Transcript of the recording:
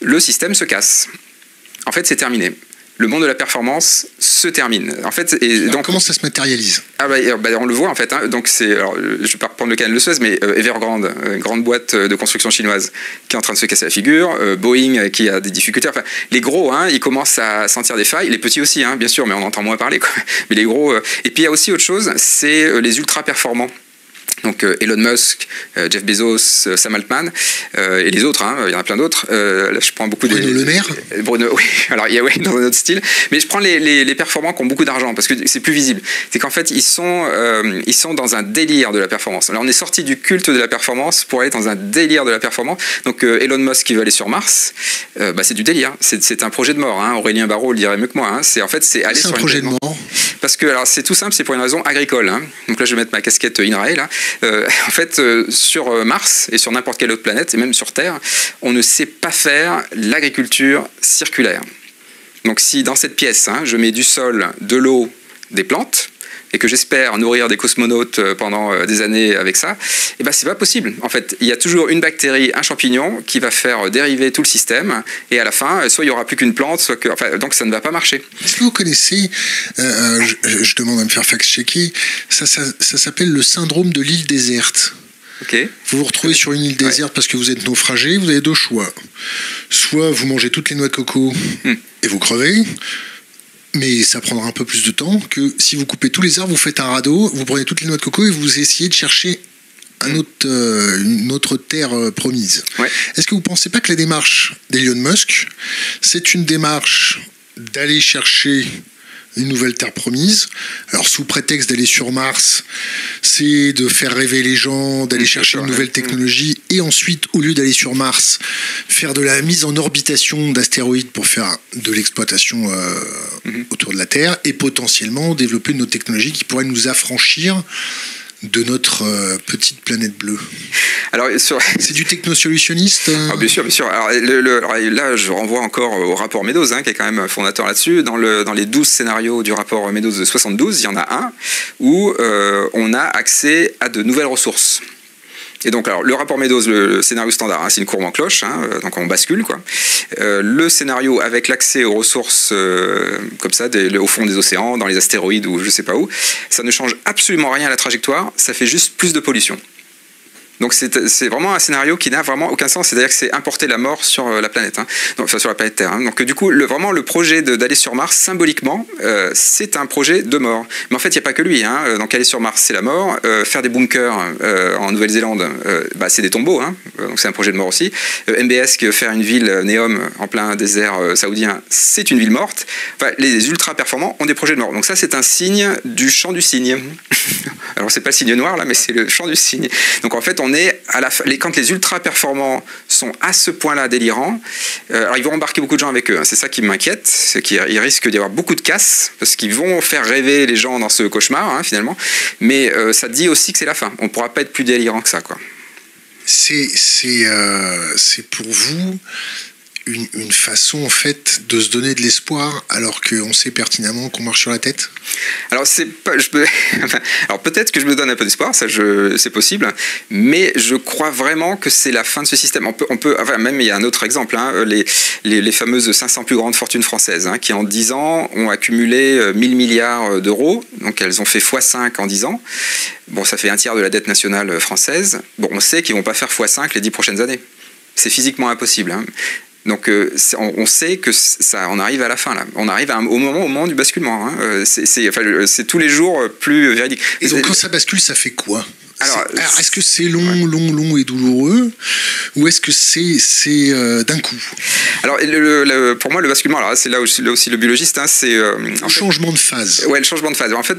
le système se casse. En fait, c'est terminé. Le monde de la performance se termine. En fait, donc, comment ça se matérialise? On le voit en fait. Hein. Donc je ne vais pas reprendre le canal de Suez, mais Evergrande, une grande boîte de construction chinoise, qui est en train de se casser la figure. Boeing qui a des difficultés. Enfin, les gros, hein, ils commencent à sentir des failles. Les petits aussi, hein, bien sûr, mais on entend moins parler. Quoi. Mais les gros. Et puis il y a aussi autre chose, c'est les ultra performants. Donc Elon Musk, Jeff Bezos, Sam Altman et les autres, hein, il y en a plein d'autres. Là, je prends beaucoup Bruno Le Maire. Bruno, oui. Alors il y a dans un autre style, mais je prends les performants qui ont beaucoup d'argent parce que c'est plus visible. C'est qu'en fait ils sont dans un délire de la performance. Alors on est sorti du culte de la performance pour aller dans un délire de la performance. Donc Elon Musk qui veut aller sur Mars, c'est du délire. C'est un projet de mort. Hein. Aurélien Barraud le dirait mieux que moi. Hein. C'est aller sur un projet de mort. Parce que alors c'est tout simple, c'est pour une raison agricole. Hein. Donc là je vais mettre ma casquette INRAE là. En fait, sur Mars et sur n'importe quelle autre planète, et même sur Terre, on ne sait pas faire l'agriculture circulaire. Donc si dans cette pièce, hein, je mets du sol, de l'eau, des plantes, et que j'espère nourrir des cosmonautes pendant des années avec ça, eh ben c'est pas possible. En fait, il y a toujours une bactérie, un champignon qui va faire dériver tout le système, et à la fin, soit il y aura plus qu'une plante, soit que, enfin, donc ça ne va pas marcher. Est-ce que vous connaissez, je demande à me faire fact-checker, ça s'appelle le syndrome de l'île déserte. Okay. Vous vous retrouvez sur une île déserte parce que vous êtes naufragé, vous avez deux choix. Soit vous mangez toutes les noix de coco et vous crevez, mais ça prendra un peu plus de temps que si vous coupez tous les arbres, vous faites un radeau, vous prenez toutes les noix de coco et vous essayez de chercher une autre terre promise. Ouais. Est-ce que vous ne pensez pas que la démarche d'Elon Musk, c'est une démarche d'aller chercher une nouvelle terre promise? Alors, sous prétexte d'aller sur Mars, c'est de faire rêver les gens, d'aller chercher une nouvelle technologie, et ensuite, au lieu d'aller sur Mars, faire de la mise en orbitation d'astéroïdes pour faire de l'exploitation autour de la Terre, et potentiellement développer une autre technologie qui pourrait nous affranchir de notre petite planète bleue. Alors, c'est du technosolutionniste Bien sûr, bien sûr. Alors, là, je renvoie encore au rapport Meadows, hein, qui est quand même fondateur là-dessus. Dans les 12 scénarios du rapport Meadows de 72, il y en a un où on a accès à de nouvelles ressources. Et donc, alors, le rapport Meadows, le scénario standard, hein, c'est une courbe en cloche, hein, donc on bascule, quoi. Le scénario avec l'accès aux ressources comme ça, au fond des océans, dans les astéroïdes ou je sais pas où, ça ne change absolument rien à la trajectoire, ça fait juste plus de pollution. Donc c'est vraiment un scénario qui n'a vraiment aucun sens, c'est-à-dire que c'est importer la mort sur la planète, hein. Donc, enfin sur la planète Terre. Hein. Donc du coup, vraiment le projet d'aller sur Mars, symboliquement, c'est un projet de mort. Mais en fait, il n'y a pas que lui. Hein. Donc aller sur Mars, c'est la mort. Faire des bunkers en Nouvelle-Zélande, c'est des tombeaux. Hein. Donc c'est un projet de mort aussi. MBS, faire une ville Neom en plein désert saoudien, c'est une ville morte. Enfin, les ultra performants ont des projets de mort. Donc ça, c'est un signe du chant du cygne. Alors c'est pas le cygne noir là, mais c'est le chant du cygne. Donc en fait, on est quand les ultra performants sont à ce point-là délirants, alors ils vont embarquer beaucoup de gens avec eux. Hein, c'est ça qui m'inquiète, c'est qu'il risque d'y avoir beaucoup de casse parce qu'ils vont faire rêver les gens dans ce cauchemar, hein, finalement. Mais ça dit aussi que c'est la fin. On ne pourra pas être plus délirant que ça, quoi. C'est pour vous une façon en fait de se donner de l'espoir alors qu'on sait pertinemment qu'on marche sur la tête? Alors alors peut-être que je me donne un peu d'espoir, ça c'est possible, mais je crois vraiment que c'est la fin de ce système. On peut même il y a un autre exemple, hein, les fameuses 500 plus grandes fortunes françaises, hein, qui en 10 ans ont accumulé 1000 milliards d'euros, donc elles ont fait x5 en 10 ans. Bon, ça fait un tiers de la dette nationale française. Bon, on sait qu'ils vont pas faire x5 les 10 prochaines années. C'est physiquement impossible, hein. Donc on sait que ça, on arrive à la fin là. On arrive au moment du basculement. Hein. C'est tous les jours plus véridique. Et donc quand ça bascule, ça fait quoi? Alors, est-ce que c'est long et douloureux, ou est-ce que c'est d'un coup? Alors pour moi le basculement, alors c'est là aussi le biologiste, hein, c'est changement de phase. Ouais, le changement de phase. En fait,